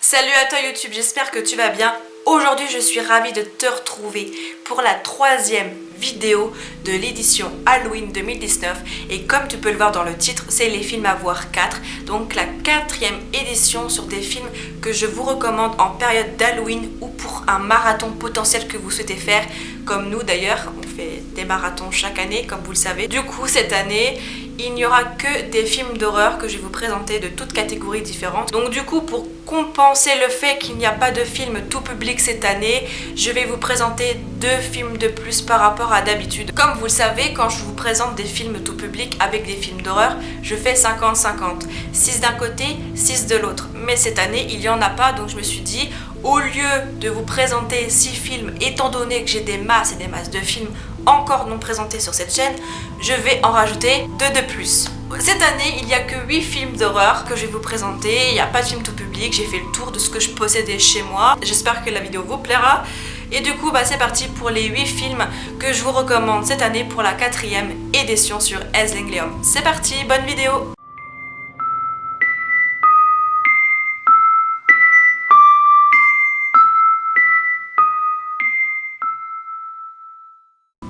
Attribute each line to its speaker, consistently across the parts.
Speaker 1: Salut à toi YouTube, j'espère que tu vas bien. Aujourd'hui je suis ravie de te retrouver pour la troisième vidéo de l'édition Halloween 2019 et comme tu peux le voir dans le titre, c'est les films à voir 4, donc la quatrième édition sur des films que je vous recommande en période d'Halloween ou pour un marathon potentiel que vous souhaitez faire, comme nous d'ailleurs, on fait des marathons chaque année comme vous le savez. Du coup cette année, il n'y aura que des films d'horreur que je vais vous présenter de toutes catégories différentes. Donc du coup, pour compenser le fait qu'il n'y a pas de film tout public cette année, je vais vous présenter 2 films de plus par rapport à d'habitude. Comme vous le savez, quand je vous présente des films tout public avec des films d'horreur, je fais 50-50. 6 d'un côté, 6 de l'autre. Mais cette année, il n'y en a pas, donc je me suis dit, au lieu de vous présenter 6 films, étant donné que j'ai des masses et des masses de films encore non présentés sur cette chaîne, je vais en rajouter 2 de plus. Cette année, il n'y a que 8 films d'horreur que je vais vous présenter, il n'y a pas de film tout public, j'ai fait le tour de ce que je possédais chez moi. J'espère que la vidéo vous plaira. Et du coup, c'est parti pour les 8 films que je vous recommande cette année pour la 4e édition sur Eslinglium. C'est parti, bonne vidéo!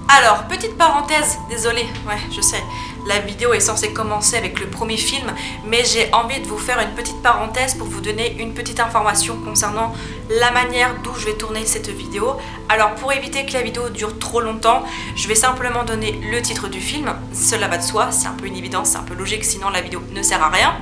Speaker 1: Alors, petite parenthèse, désolée, ouais, je sais, la vidéo est censée commencer avec le premier film, mais j'ai envie de vous faire une petite parenthèse pour vous donner une petite information concernant la manière d'où je vais tourner cette vidéo. Alors, pour éviter que la vidéo dure trop longtemps, je vais simplement donner le titre du film, cela va de soi, c'est un peu une évidence, c'est un peu logique, sinon la vidéo ne sert à rien,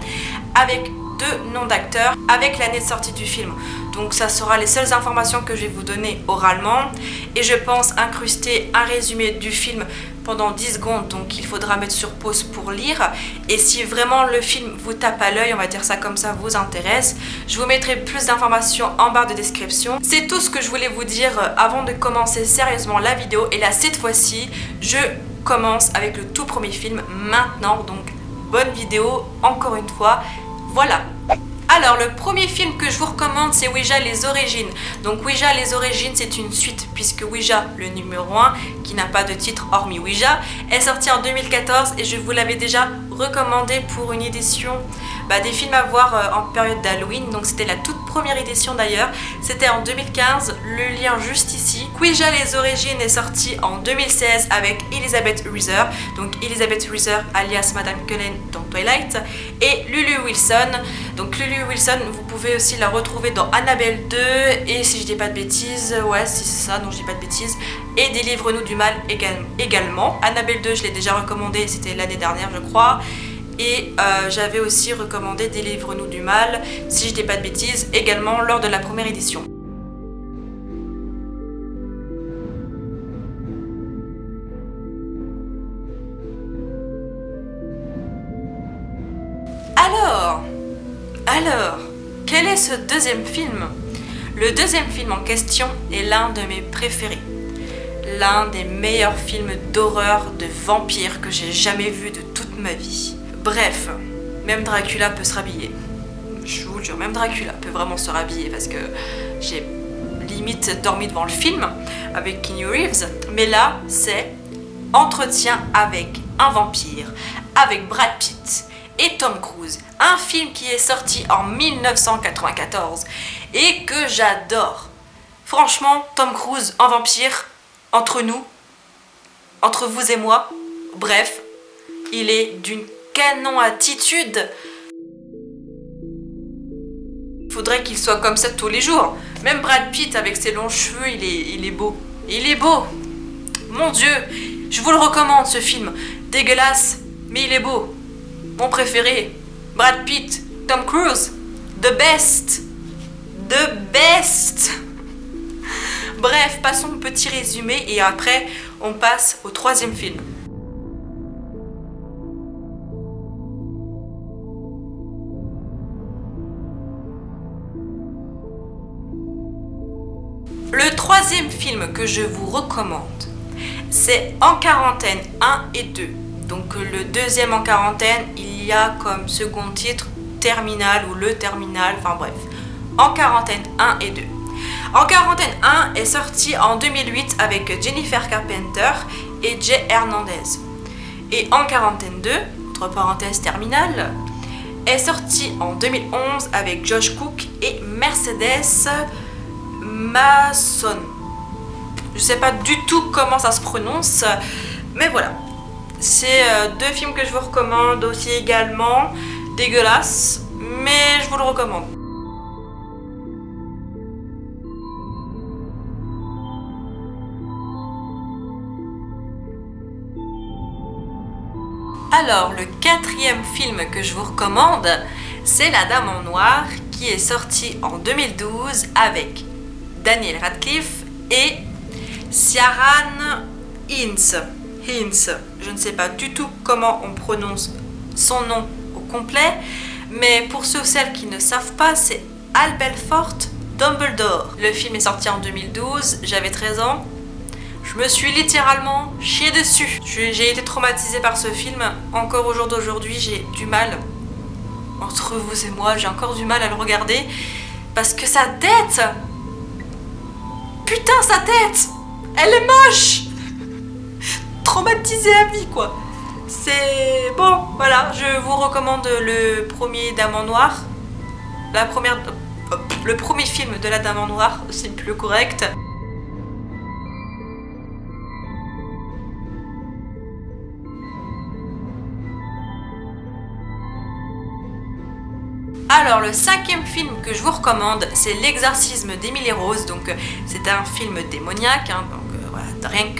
Speaker 1: avec 2 noms d'acteurs, avec l'année de sortie du film. Donc ça sera les seules informations que je vais vous donner oralement et je pense incruster un résumé du film pendant 10 secondes, donc il faudra mettre sur pause pour lire. Et si vraiment le film vous tape à l'œil, on va dire ça comme ça, vous intéresse, je vous mettrai plus d'informations en barre de description. C'est tout ce que je voulais vous dire avant de commencer sérieusement la vidéo. Et là cette fois-ci, je commence avec le tout premier film maintenant, donc bonne vidéo encore une fois, voilà. Alors, le premier film que je vous recommande, c'est Ouija les origines. Donc Ouija les origines, c'est une suite, puisque Ouija, le numéro 1, qui n'a pas de titre hormis Ouija, est sorti en 2014 et je vous l'avais déjà recommandé pour une édition des films à voir en période d'Halloween. Donc c'était la toute première édition d'ailleurs, c'était en 2015, le lien juste ici. Ouija les origines est sorti en 2016 avec Elizabeth Reeser, donc Elizabeth Reeser alias Madame Cullen dans Twilight, et Lulu Wilson. Donc Lulu Wilson, vous pouvez aussi la retrouver dans Annabelle 2 et si je dis pas de bêtises, ouais si c'est ça, non je dis pas de bêtises, et Délivre-nous du mal également. Annabelle 2 je l'ai déjà recommandé, c'était l'année dernière je crois. Et j'avais aussi recommandé Délivre-nous du mal, si je dis pas de bêtises, également lors de la première édition. Alors, quel est ce deuxième film? Le deuxième film en question est l'un de mes préférés. L'un des meilleurs films d'horreur de vampires que j'ai jamais vu de toute ma vie. Bref, même Dracula peut se rhabiller. Je vous jure, même Dracula peut vraiment se rhabiller parce que j'ai limite dormi devant le film avec Keanu Reeves. Mais là, c'est Entretien avec un vampire avec Brad Pitt et Tom Cruise. Un film qui est sorti en 1994 et que j'adore. Franchement, Tom Cruise en vampire, entre nous, entre vous et moi, bref, il est d'une canon attitude. Faudrait qu'il soit comme ça tous les jours. Même Brad Pitt avec ses longs cheveux, il est beau. Il est beau. Mon Dieu, je vous le recommande ce film. Dégueulasse, mais il est beau. Mon préféré, Brad Pitt, Tom Cruise, the best. The best. Bref, passons au petit résumé et après on passe au troisième film. Le troisième film que je vous recommande, c'est En quarantaine 1 et 2. Donc le deuxième En quarantaine, il y a comme second titre Terminal ou Le Terminal, enfin bref. En quarantaine 1 et 2. En quarantaine 1 est sorti en 2008 avec Jennifer Carpenter et Jay Hernandez. Et En quarantaine 2, entre parenthèses Terminal, est sorti en 2011 avec Josh Cook et Mercedes Mason. Je sais pas du tout comment ça se prononce, mais voilà. C'est deux films que je vous recommande aussi également. Dégueulasse, mais je vous le recommande. Alors, le quatrième film que je vous recommande, c'est La Dame en Noir, qui est sorti en 2012 avec Daniel Radcliffe et Ciarán Hinds. Je ne sais pas du tout comment on prononce son nom au complet, mais pour ceux ou celles qui ne savent pas, c'est Al Belfort Dumbledore. Le film est sorti en 2012, j'avais 13 ans. Je me suis littéralement chiée dessus. J'ai été traumatisée par ce film. Encore au jour d'aujourd'hui, j'ai du mal. Entre vous et moi, j'ai encore du mal à le regarder. Parce que sa tête... Putain, sa tête, elle est moche. Traumatisée à vie, quoi. C'est... Bon, voilà, je vous recommande le premier Dame en Noir. Le premier film de la Dame en Noir, c'est plus correct. Alors, le cinquième film que je vous recommande, c'est L'exorcisme d'Emily Rose. Donc, c'est un film démoniaque. Hein, donc, voilà, rien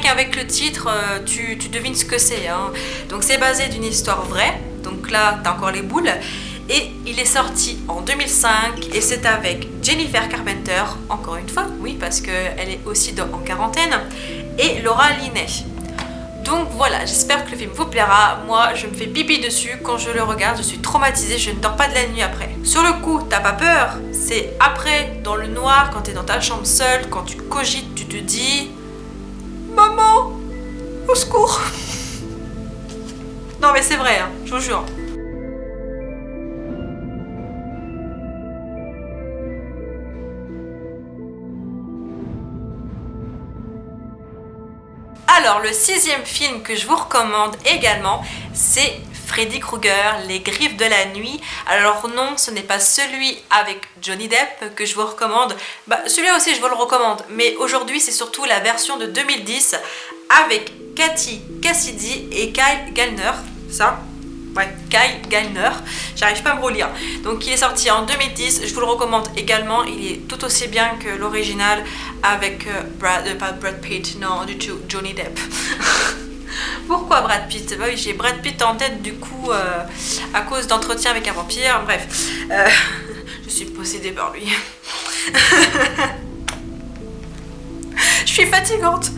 Speaker 1: qu'avec le titre, tu devines ce que c'est. Hein. Donc, c'est basé d'une histoire vraie. Donc là, t'as encore les boules. Et il est sorti en 2005 et c'est avec Jennifer Carpenter, encore une fois, oui, parce qu'elle est aussi en quarantaine, et Laura Linney. Donc voilà, j'espère que le film vous plaira. Moi, je me fais pipi dessus quand je le regarde, je suis traumatisée, je ne dors pas de la nuit après. Sur le coup, t'as pas peur, c'est après, dans le noir, quand t'es dans ta chambre seule, quand tu cogites, tu te dis « Maman, au secours !» Non mais c'est vrai, hein, je vous jure. Alors, le sixième film que je vous recommande également, c'est Freddy Krueger, Les Griffes de la Nuit. Alors non, ce n'est pas celui avec Johnny Depp que je vous recommande. Celui-là aussi, je vous le recommande. Mais aujourd'hui, c'est surtout la version de 2010 avec Katy Cassidy et Kyle Gallner. Ça ? Ouais, Kyle Gallner, j'arrive pas à me relire. Donc il est sorti en 2010, je vous le recommande également, il est tout aussi bien que l'original avec pas Brad Pitt, non du tout, Johnny Depp. Pourquoi Brad Pitt? Bah oui, j'ai Brad Pitt en tête du coup à cause d'entretien avec un vampire, bref. Je suis possédée par lui. Je suis fatigante.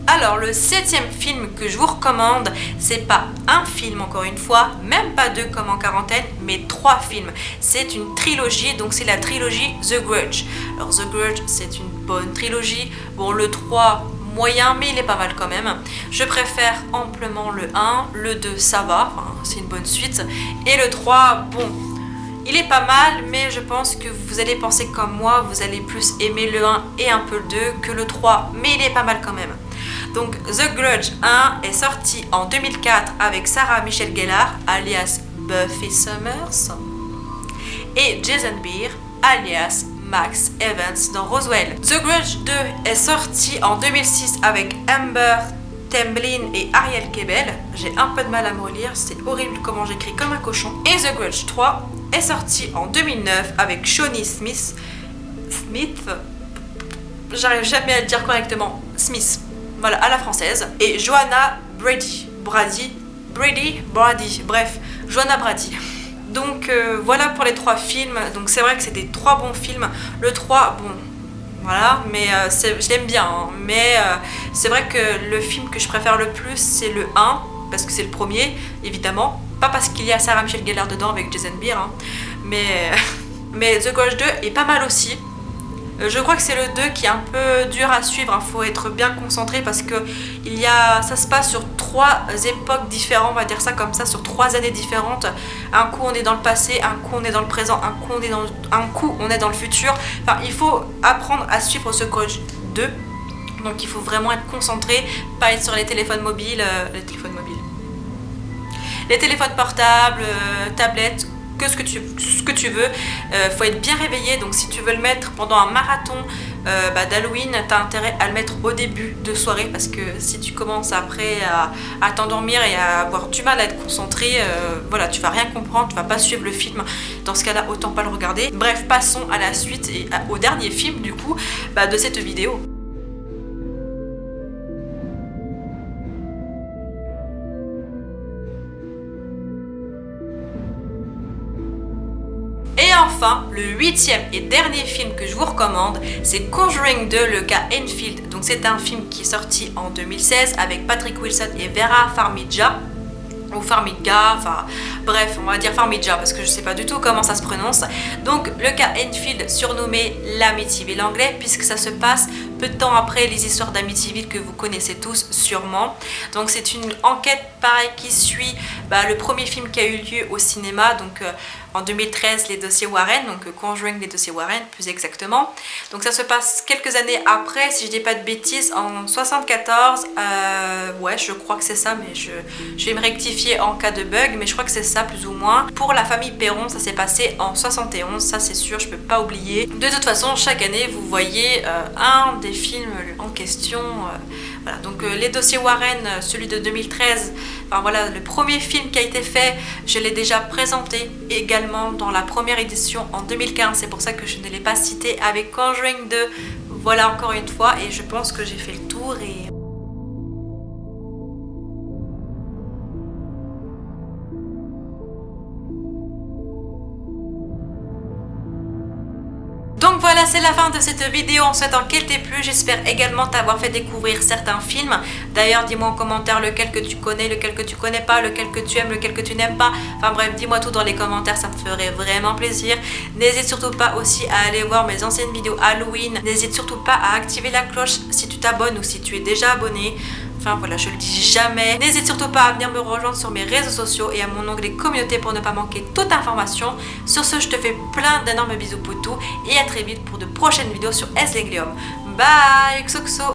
Speaker 1: Alors, le septième film que je vous recommande, c'est pas un film encore une fois, même pas deux comme en quarantaine, mais 3 films. C'est une trilogie, donc c'est la trilogie The Grudge. Alors The Grudge, c'est une bonne trilogie. Bon, le 3, moyen, mais il est pas mal quand même. Je préfère amplement le 1, le 2, ça va, enfin, c'est une bonne suite. Et le 3, bon... il est pas mal, mais je pense que vous allez penser comme moi, vous allez plus aimer le 1 et un peu le 2 que le 3, mais il est pas mal quand même. Donc The Grudge 1 est sorti en 2004 avec Sarah Michelle Gellar, alias Buffy Summers, et Jason Beer, alias Max Evans dans Roswell. The Grudge 2 est sorti en 2006 avec Amber Tamblyn et Ariel Kebel. J'ai un peu de mal à me relire, c'est horrible comment j'écris comme un cochon. Et The Grudge 3 est sorti en 2009 avec Shawnee Smith, j'arrive jamais à le dire correctement, Smith, voilà, à la française, et Joanna Brady, bref, Joanna Brady. Donc voilà pour les 3 films. Donc c'est vrai que c'est des 3 bons films. Le 3, bon, voilà, mais je l'aime bien, hein, mais c'est vrai que le film que je préfère le plus, c'est le 1, parce que c'est le premier, évidemment. Pas parce qu'il y a Sarah Michelle Gellar dedans avec Jason Beer, hein, mais The Grudge 2 est pas mal aussi. Je crois que c'est le 2 qui est un peu dur à suivre, il faut être bien concentré parce que ça se passe sur 3 époques différentes, on va dire ça comme ça, sur 3 années différentes. Un coup on est dans le passé, un coup on est dans le présent, un coup on est dans le futur. Enfin, il faut apprendre à suivre ce Code 2. Donc il faut vraiment être concentré, pas être sur les téléphones mobiles, les téléphones portables, tablettes, ce que tu veux. Faut être bien réveillé, donc si tu veux le mettre pendant un marathon d'Halloween, tu as intérêt à le mettre au début de soirée, parce que si tu commences après à t'endormir et à avoir du mal à être concentré, voilà, tu vas rien comprendre, tu vas pas suivre le film. Dans ce cas-là, autant pas le regarder. Bref, passons à la suite et au dernier film du coup de cette vidéo. Et enfin, le 8e et dernier film que je vous recommande, c'est Conjuring 2, le cas Enfield. Donc c'est un film qui est sorti en 2016 avec Patrick Wilson et Vera Farmiga. Ou Farmiga, enfin bref, on va dire Farmiga parce que je sais pas du tout comment ça se prononce. Donc le cas Enfield, surnommé l'Amityville anglais, puisque ça se passe peu de temps après les histoires d'Amityville que vous connaissez tous sûrement. Donc c'est une enquête pareil qui suit le premier film qui a eu lieu au cinéma, donc en 2013, les dossiers Warren, donc Conjuring les dossiers Warren plus exactement. Donc ça se passe quelques années après, si je dis pas de bêtises, en 74, ouais je crois que c'est ça, mais je vais me rectifier en cas de bug, mais je crois que c'est ça plus ou moins. Pour la famille Perron, ça s'est passé en 71, ça c'est sûr, je peux pas oublier. De toute façon, chaque année vous voyez un des films en question. Voilà, donc les dossiers Warren, celui de 2013, enfin voilà, le premier film qui a été fait, je l'ai déjà présenté également dans la première édition en 2015, c'est pour ça que je ne l'ai pas cité avec Conjuring 2, voilà encore une fois, et je pense que j'ai fait le tour et... Donc voilà, c'est la fin de cette vidéo en souhaitant qu'elle t'ait plu. J'espère également t'avoir fait découvrir certains films. D'ailleurs, dis-moi en commentaire lequel que tu connais, lequel que tu connais pas, lequel que tu aimes, lequel que tu n'aimes pas. Enfin bref, dis-moi tout dans les commentaires, ça me ferait vraiment plaisir. N'hésite surtout pas aussi à aller voir mes anciennes vidéos Halloween. N'hésite surtout pas à activer la cloche si tu t'abonnes ou si tu es déjà abonné. Enfin voilà, je le dis jamais. N'hésite surtout pas à venir me rejoindre sur mes réseaux sociaux et à mon onglet communauté pour ne pas manquer toute information. Sur ce, je te fais plein d'énormes bisous poutous et à très vite pour de prochaines vidéos sur Eslinglium. Bye, XOXO.